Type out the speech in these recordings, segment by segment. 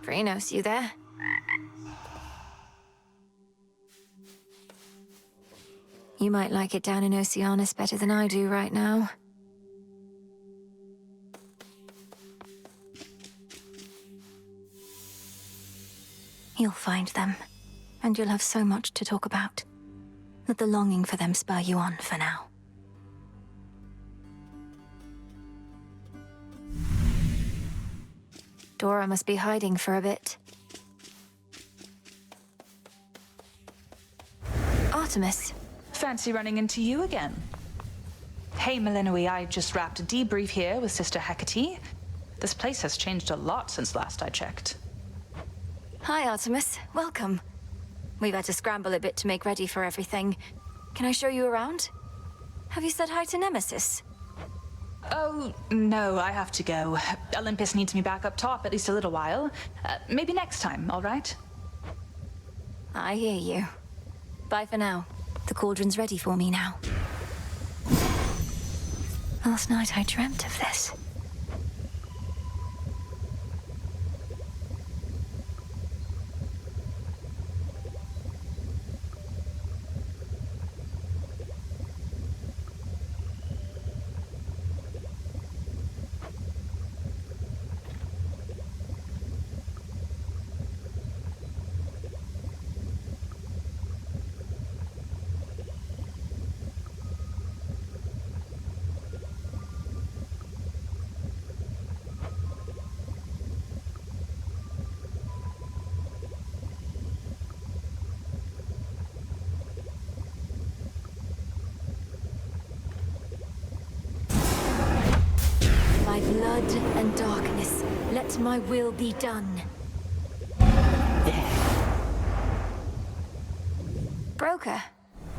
Phrynos, you there? You might like it down in Oceanus better than I do right now. You'll find them, and you'll have so much to talk about. Let the longing for them spur you on for now. Dora must be hiding for a bit. Artemis. Fancy running into you again. Hey, Melinoi, I just wrapped a debrief here with Sister Hecate. This place has changed a lot since last I checked. Hi, Artemis. Welcome. We've had to scramble a bit to make ready for everything. Can I show you around? Have you said hi to Nemesis? Oh, no, I have to go. Olympus needs me back up top at least a little while. Maybe next time, all right? I hear you. Bye for now. The cauldron's ready for me now. Last night I dreamt of this. By blood and darkness, let my will be done. Broker,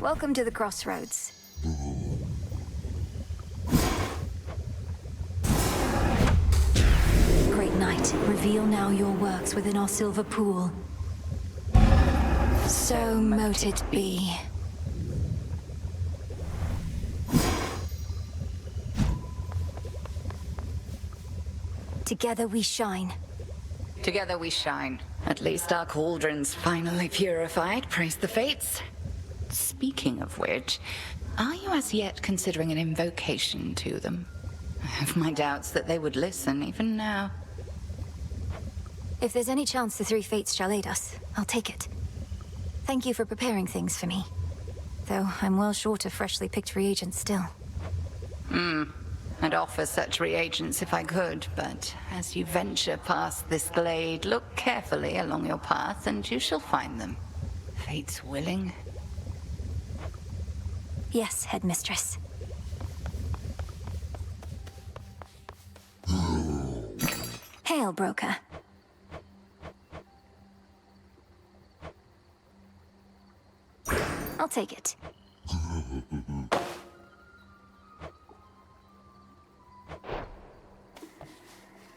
welcome to the Crossroads. Great Knight, reveal now your works within our silver pool. So mote it be. Together we shine. Together we shine. At least our cauldron's finally purified, praise the fates. Speaking of which, are you as yet considering an invocation to them? I have my doubts that they would listen even now. If there's any chance the three fates shall aid us, I'll take it. Thank you for preparing things for me. Though I'm well short of freshly picked reagents still. I'd offer such reagents if I could, but as you venture past this glade, look carefully along your path and you shall find them. Fate's willing. Yes, Headmistress. Hail, Broker. I'll take it.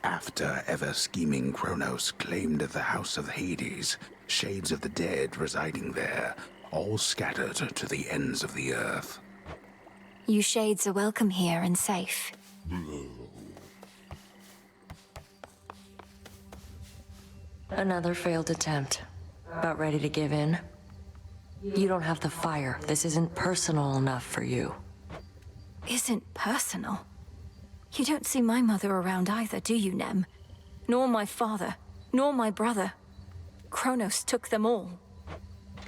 After ever-scheming Kronos claimed the House of Hades, shades of the dead residing there, all scattered to the ends of the earth. You shades are welcome here and safe. Another failed attempt. About ready to give in? You don't have the fire. This isn't personal enough for you. Isn't personal? You don't see my mother around either, do you, Nem? Nor my father, nor my brother. Kronos took them all.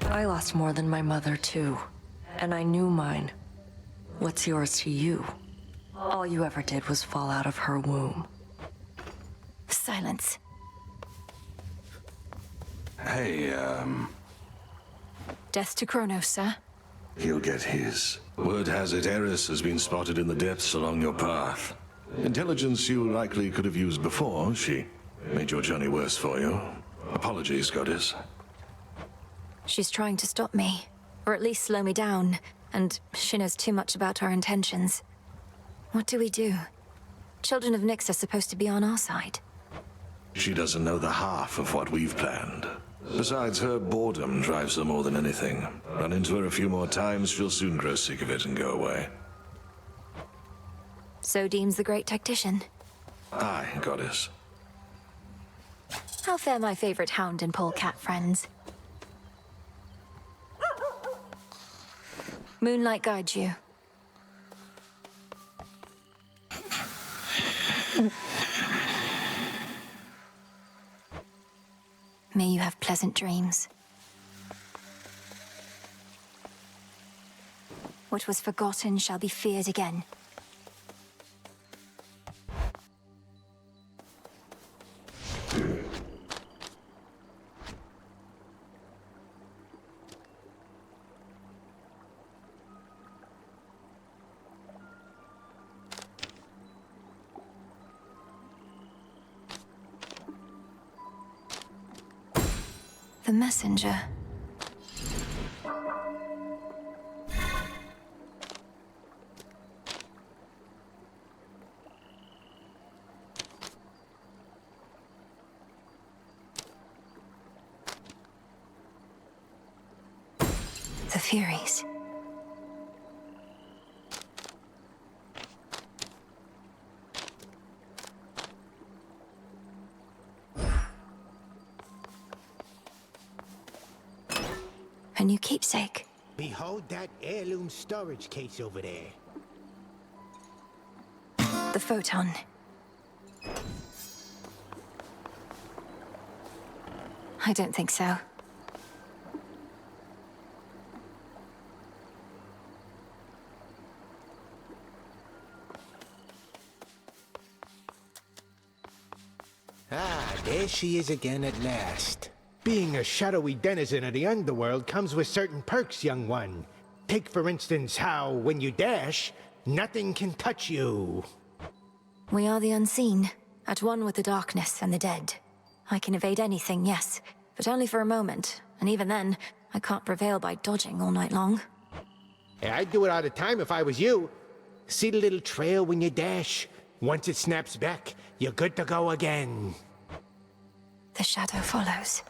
I lost more than my mother, too. And I knew mine. What's yours to you? All you ever did was fall out of her womb. Silence. Hey, Death to Kronos, sir. he'll get his. Word has it Eris has been spotted in the depths along your path. Intelligence you likely could have used before. She made your journey worse for you. Apologies, Goddess. She's trying to stop me, or at least slow me down, and she knows too much about our intentions. What do we do? Children of Nyx are supposed to be on our side. She doesn't know the half of what we've planned. Besides, her boredom drives her more than anything. Run into her a few more times, she'll soon grow sick of it and go away. So deems the great tactician. Aye, Goddess. How fare my favorite hound and polecat friends? Moonlight guides you. May you have pleasant dreams. What was forgotten shall be feared again. The messenger. The Furies. A new keepsake. Behold that heirloom storage case over there. The photon. I don't think so. Ah, there she is again at last. Being a shadowy denizen of the underworld comes with certain perks, young one. Take, for instance, how, when you dash, nothing can touch you. We are the unseen, at one with the darkness and the dead. I can evade anything, yes, but only for a moment, and even then, I can't prevail by dodging all night long. Yeah, I'd do it all the time if I was you. See the little trail when you dash? Once it snaps back, you're good to go again. The shadow follows.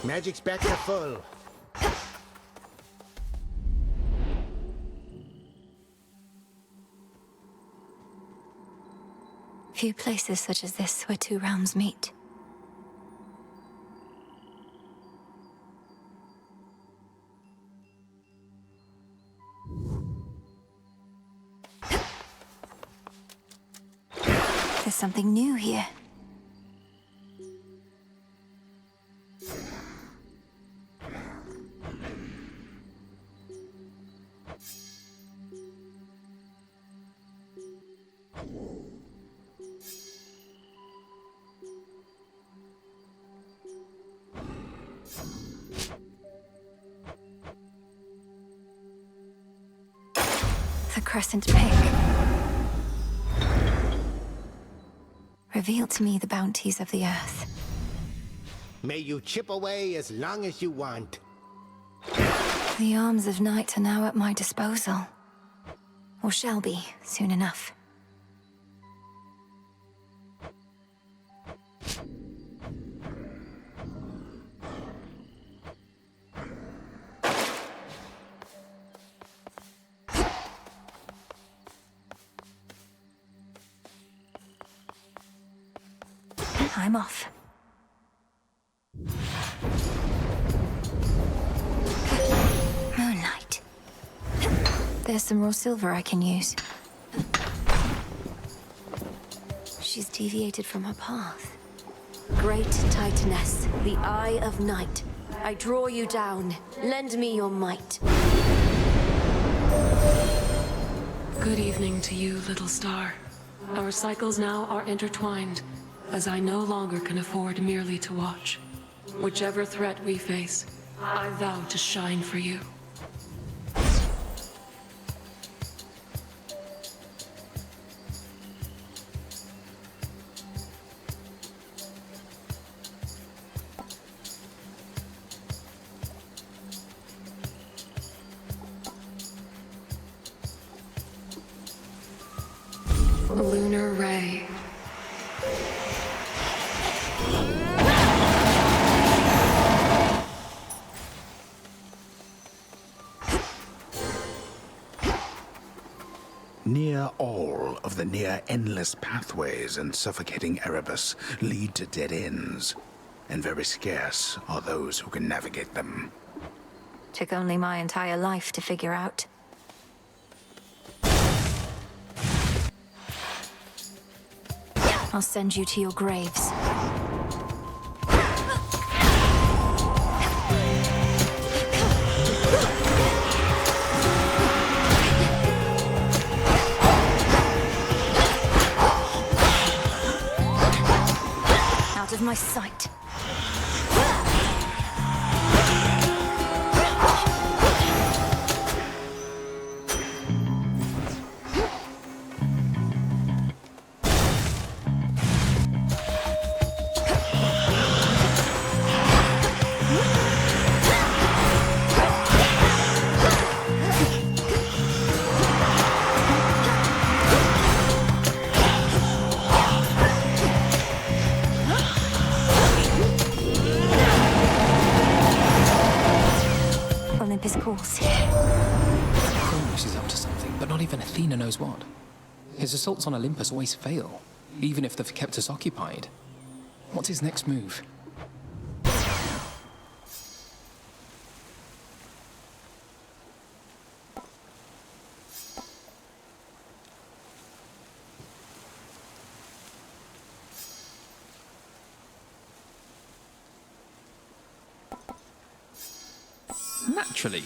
Magic's back to full. Few places such as this where two realms meet. There's something new here. The crescent pig. Reveal to me the bounties of the earth. May you chip away as long as you want. The arms of night are now at my disposal. Or shall be, soon enough. I'm off. Moonlight. There's some raw silver I can use. She's deviated from her path. Great Titaness, the Eye of Night. I draw you down. Lend me your might. Good evening to you, little star. Our cycles now are intertwined, as I no longer can afford merely to watch. Whichever threat we face, I vow to shine for you. Lunar Ray. Near all of the near-endless pathways and suffocating Erebus lead to dead ends, and very scarce are those who can navigate them. Took only my entire life to figure out. I'll send you to your graves. Out of my sight. Olympus calls. Kronos is up to something, but not even Athena knows what. His assaults on Olympus always fail, even if they've kept us occupied. What's his next move? Naturally.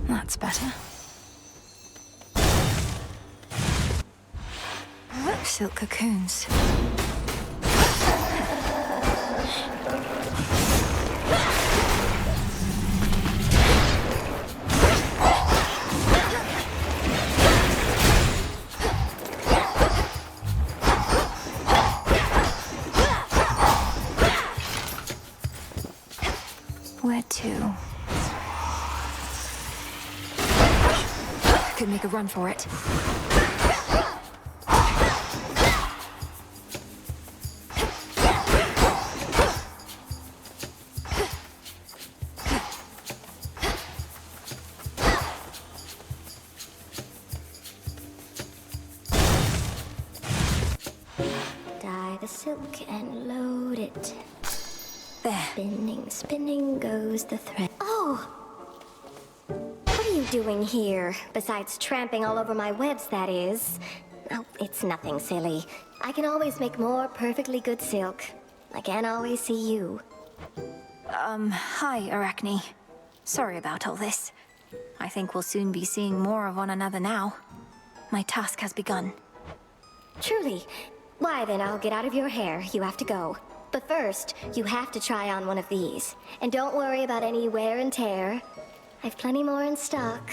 That's better. Silk cocoons. Where to? Could make a run for it. Dye the silk and load it. There. Spinning, spinning goes the thread. Oh! What are you doing here? Besides tramping all over my webs, that is. Oh, it's nothing silly. I can always make more perfectly good silk. I can't always see you. Hi, Arachne. Sorry about all this. I think we'll soon be seeing more of one another now. My task has begun. Truly. Why then, I'll get out of your hair. You have to go. But first, you have to try on one of these. And don't worry about any wear and tear. I've plenty more in stock.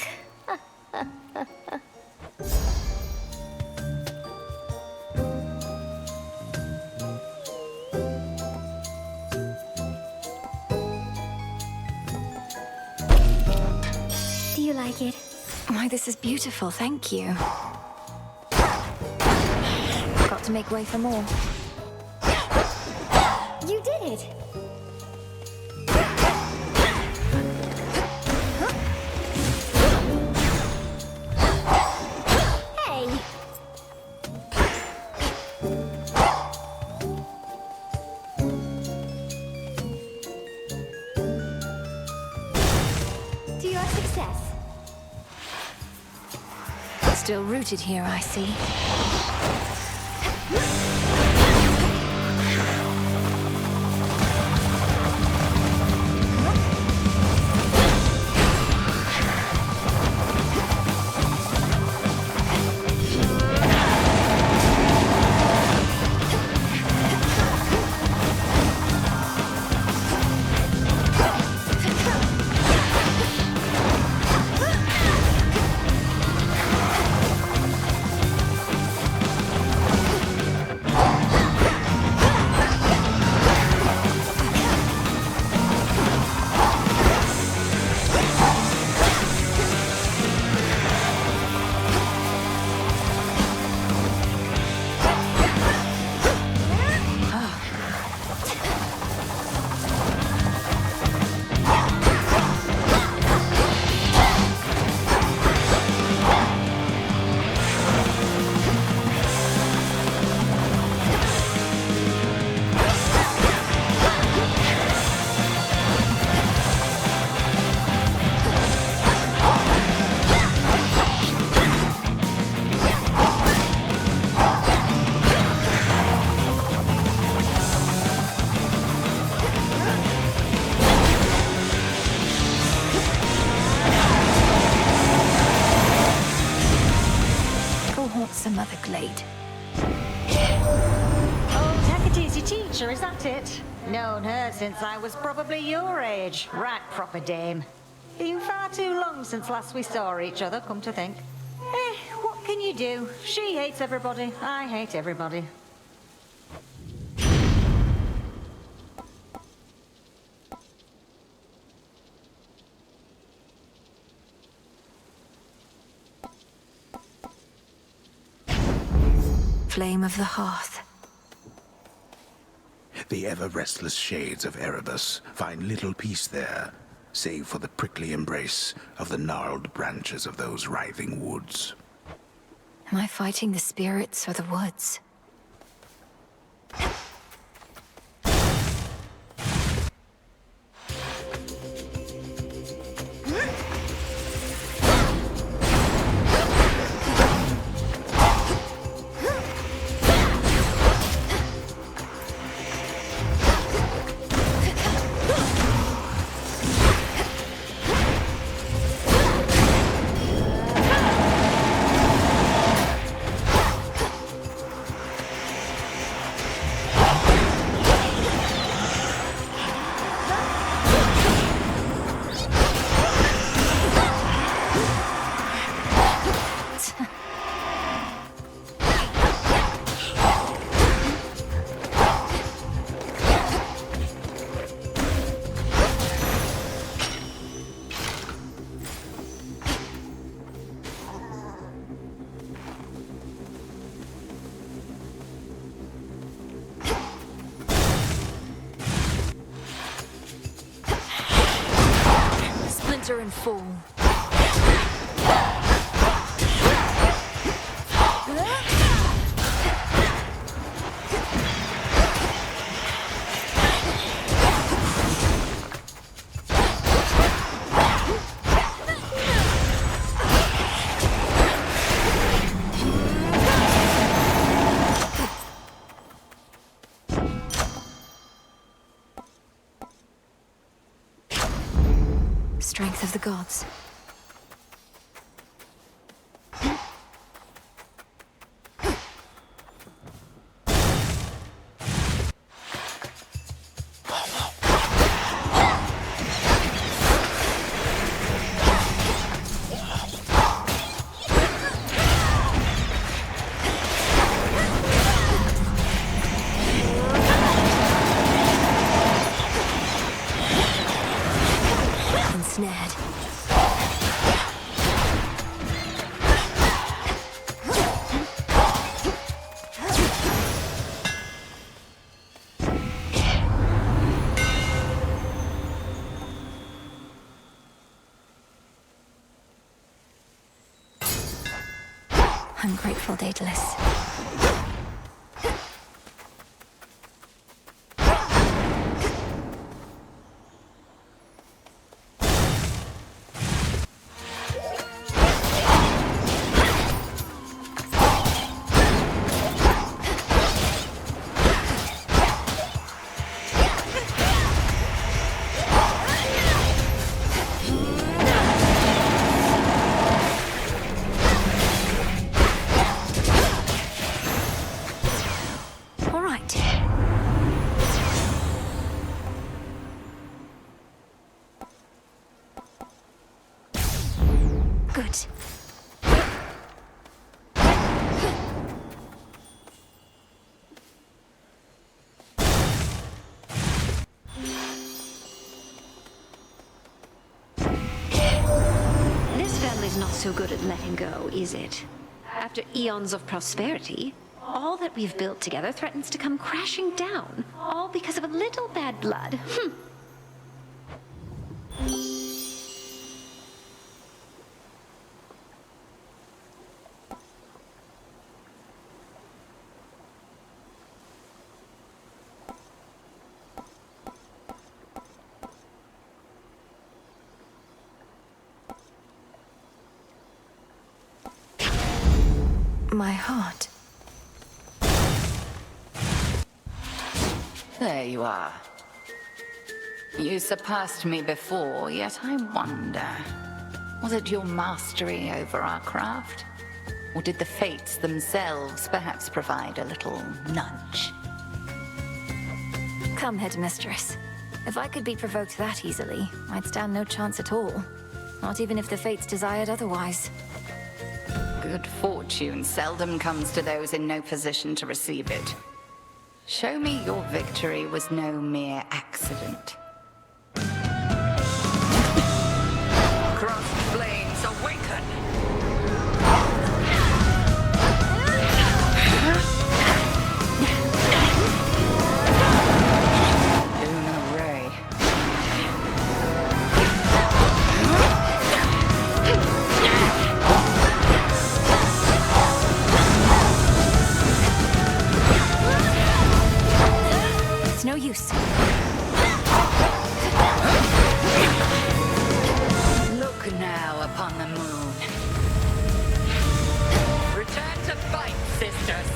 Do you like it? Why, this is beautiful, thank you. Got to make way for more. You did it! Hey! To your success. Still rooted here, I see. Some other glade. Oh, Hecate's your teacher, is that it? Known her since I was probably your age. Right proper dame. Been far too long since last we saw each other, come to think. What can you do? She hates everybody, I hate everybody. Flame of the hearth. The ever-restless shades of Erebus find little peace there, save for the prickly embrace of the gnarled branches of those writhing woods. Am I fighting the spirits or the woods? And fall. Strength of the gods. Ensnared. Ungrateful Daedalus. so good at letting go, is it? After eons of prosperity, all that we've built together threatens to come crashing down, all because of a little bad blood. My heart. There you are. You surpassed me before, yet I wonder, was it your mastery over our craft? Or did the fates themselves perhaps provide a little nudge? Come, headmistress. If I could be provoked that easily, I'd stand no chance at all. Not even if the fates desired otherwise. Good fortune seldom comes to those in no position to receive it. Show me your victory was no mere accident. Crossed flames awaken! Lunar ray. It's no use. Look now upon the moon. Return to fight, sisters.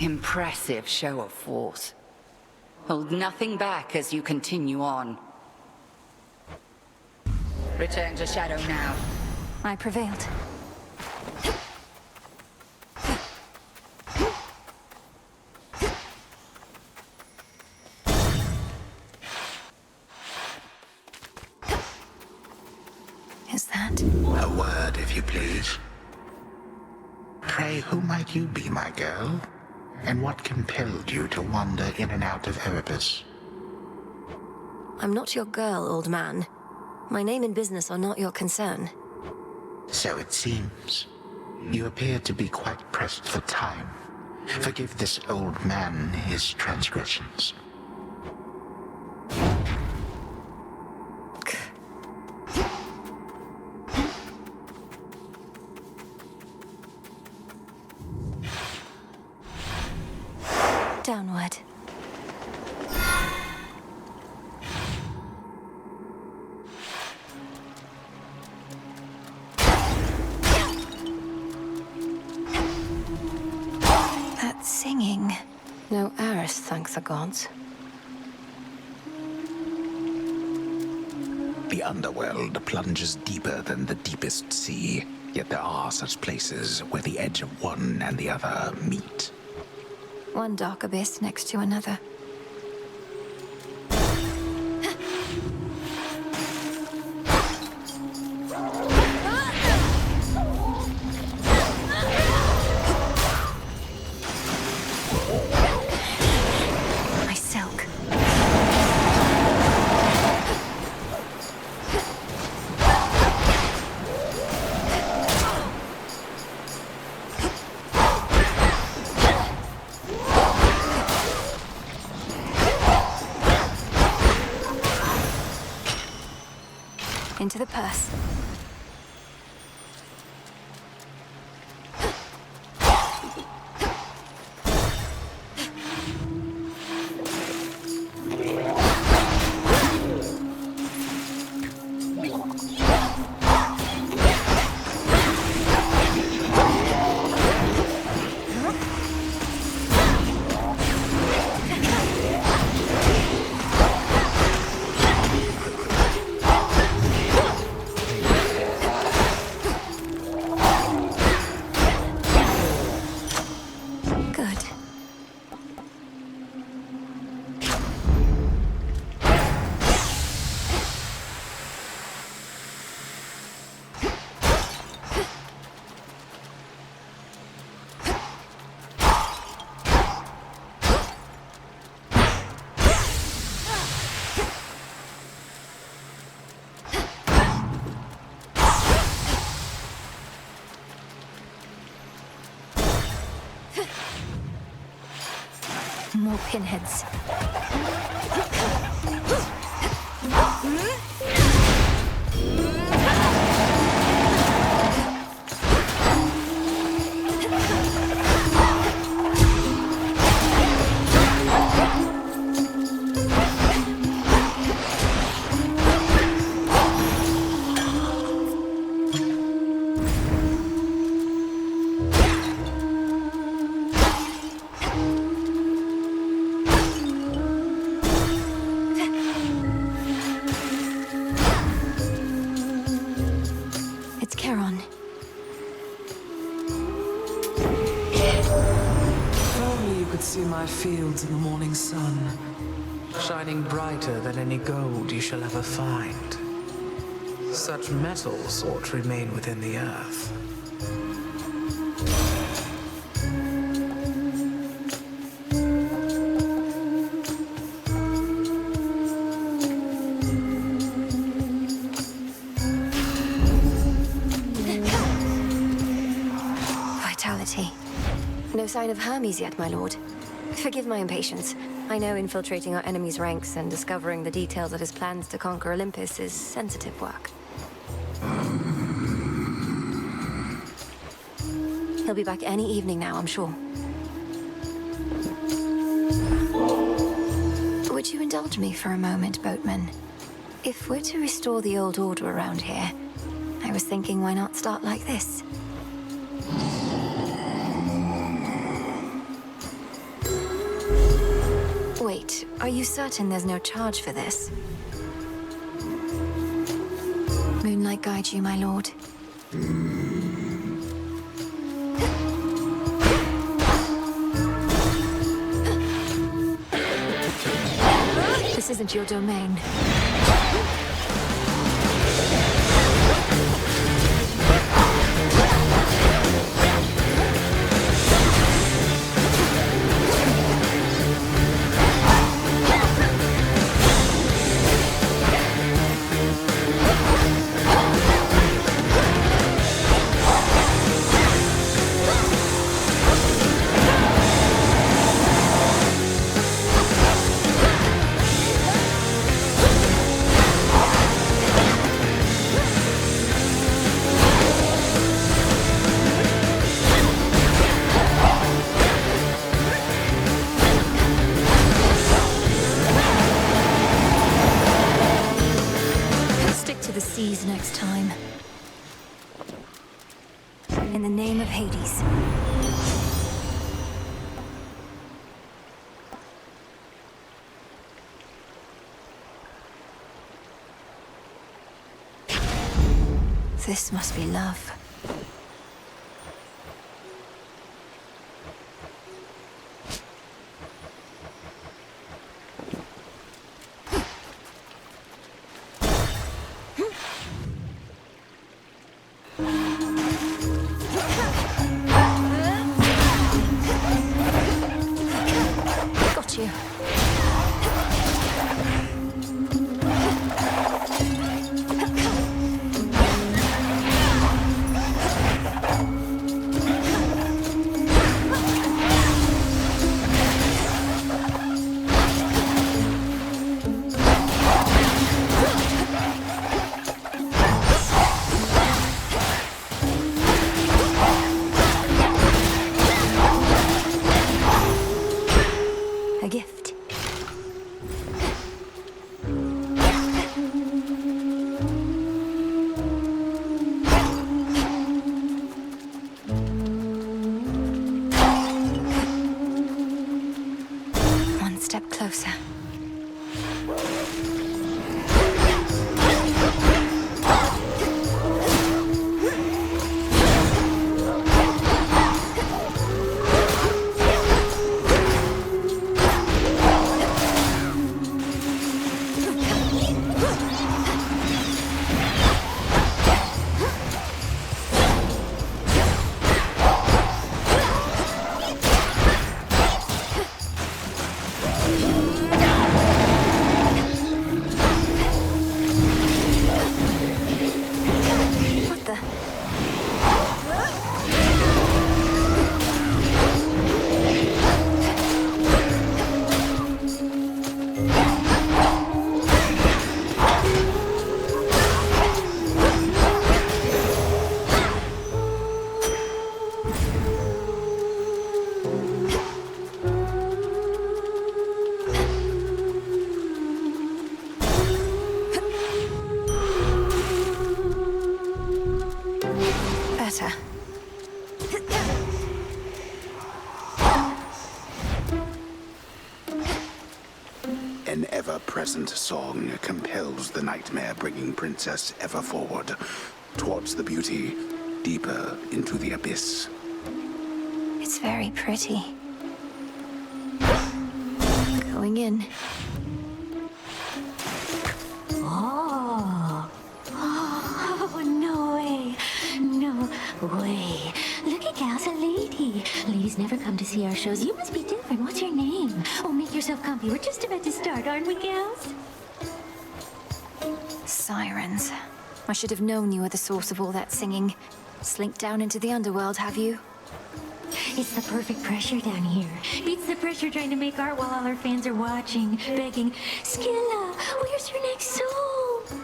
Impressive show of force. Hold nothing back as you continue on. Return to Shadow now. I prevailed. Is that? A word, if you please. Pray, who might you be, my girl? And what compelled you to wander in and out of Erebus? I'm not your girl, old man. My name and business are not your concern. So it seems. You appear to be quite pressed for time. Forgive this old man his transgressions. Downward. That singing. No Eris, thank the gods. The underworld plunges deeper than the deepest sea, yet there are such places where the edge of one and the other meet. One dark abyss next to another. into the purse. More pinheads. Fields in the morning sun, shining brighter than any gold you shall ever find. Such metals ought to remain within the earth. Vitality. No sign of Hermes yet, my lord. Forgive my impatience. I know infiltrating our enemy's ranks and discovering the details of his plans to conquer Olympus is sensitive work. He'll be back any evening now, I'm sure. Would you indulge me for a moment, boatman? If we're to restore the old order around here, I was thinking why not start like this? Wait, are you certain there's no charge for this? Moonlight guide you, my lord. This isn't your domain. Next time. In the name of Hades. This must be love. closer. Better. An ever-present song compels the nightmare-bringing princess ever forward, towards the beauty, deeper into the abyss. It's very pretty. Going in. Oh. Oh, no way. No way. Look at Gal's a lady. Ladies never come to see our shows. You must be different. What's your name? Oh, make yourself comfy. We're just about to start, aren't we, Gals? Sirens. I should have known you were the source of all that singing. Slinked down into the underworld, have you? It's the perfect pressure down here. Beats the pressure trying to make art while all our fans are watching, begging, Skilla, where's your next song?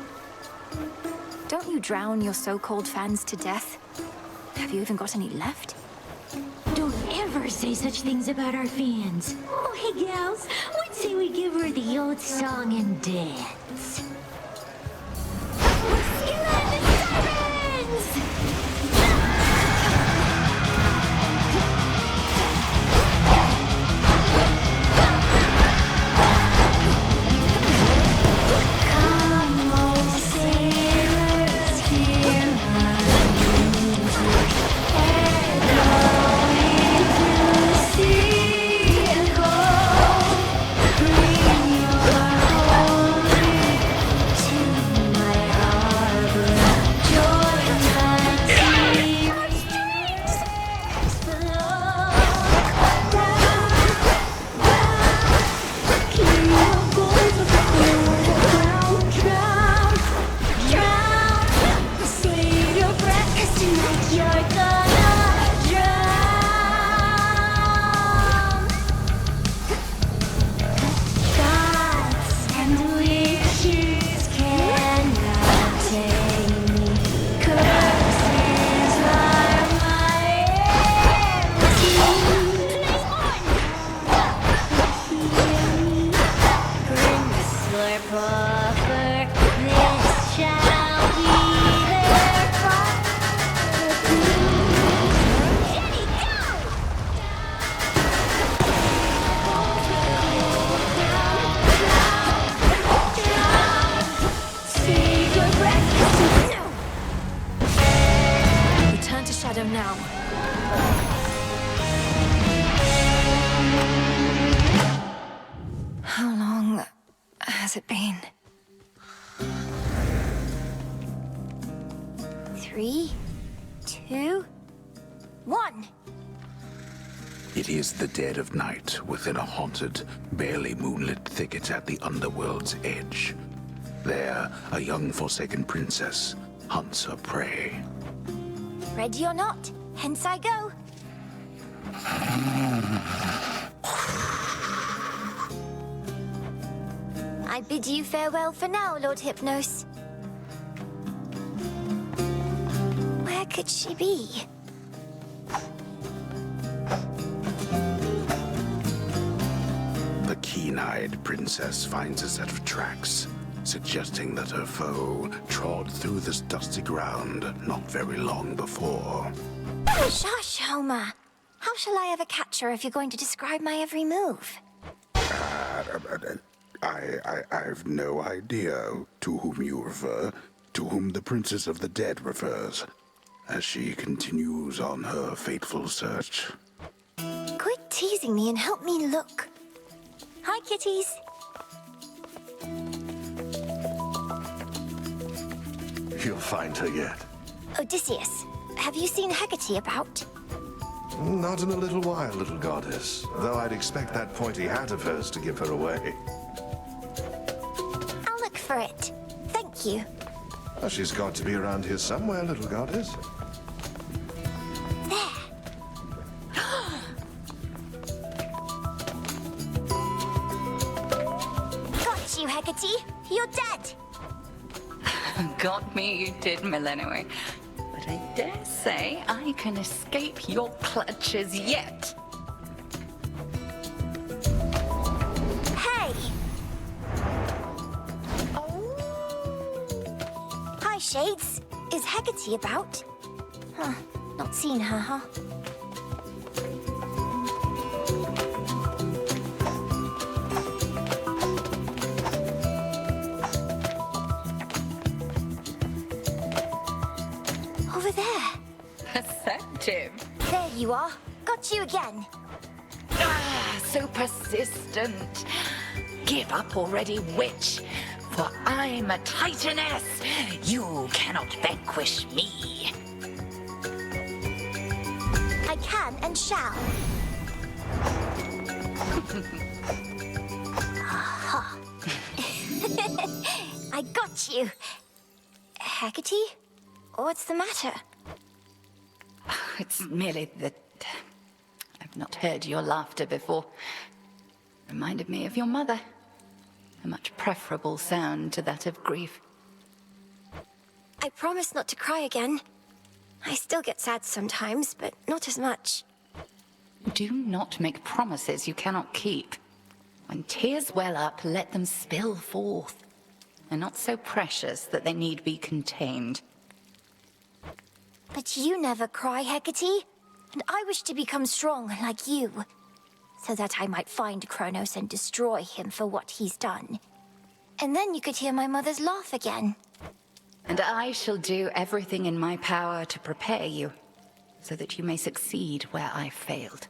Don't you drown your so-called fans to death? Have you even got any left? Don't ever say such things about our fans. Oh, hey, gals, what say we give her the old song and dance? Skilla and the Sirens! Now. How long has it been? 3, 2, 1. It is the dead of night within a haunted, barely moonlit thicket at the underworld's edge. There, a young forsaken princess hunts her prey. Ready or not, hence I go. I bid you farewell for now, Lord Hypnos. Where could she be? The keen-eyed princess finds a set of tracks, suggesting that her foe trod through this dusty ground not very long before. Shush, Homer. How shall I ever catch her if you're going to describe my every move? I've no idea to whom you refer, to whom the Princess of the Dead refers, as she continues on her fateful search. Quit teasing me and help me look. Hi, kitties. You'll find her yet. Odysseus, have you seen Hecate about? Not in a little while, little goddess. Though I'd expect that pointy hat of hers to give her away. I'll look for it. Thank you. Well, she's got to be around here somewhere, little goddess. Got you, Hecate. You're dead. Got me, you did, Millennium. But I dare say I can escape your clutches yet. Hey! Hi, Shades. Is Hecate about? Huh. Not seen her, huh? Over there. Perceptive. There you are. Got you again. Ah, so persistent. Give up already, witch. For I'm a titaness. You cannot vanquish me. I can and shall. Aha. I got you. Hecate? What's the matter? It's merely that I've not heard your laughter before. Reminded me of your mother. A much preferable sound to that of grief. I promise not to cry again. I still get sad sometimes, but not as much. Do not make promises you cannot keep. When tears well up, let them spill forth. They're not so precious that they need be contained. But you never cry, Hecate. And I wish to become strong like you. So that I might find Kronos and destroy him for what he's done. And then you could hear my mother's laugh again. And I shall do everything in my power to prepare you, so that you may succeed where I failed.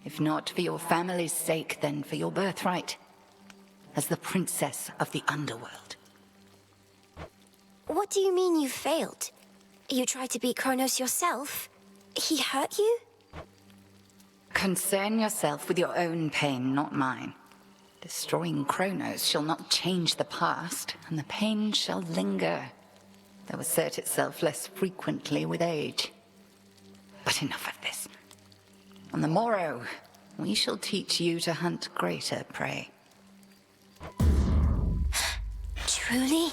If not for your family's sake, then for your birthright, as the princess of the underworld. What do you mean you failed? You tried to beat Kronos yourself? He hurt you? Concern yourself with your own pain, not mine. Destroying Kronos shall not change the past, and the pain shall linger, though assert itself less frequently with age. But enough of this. On the morrow, we shall teach you to hunt greater prey. Truly?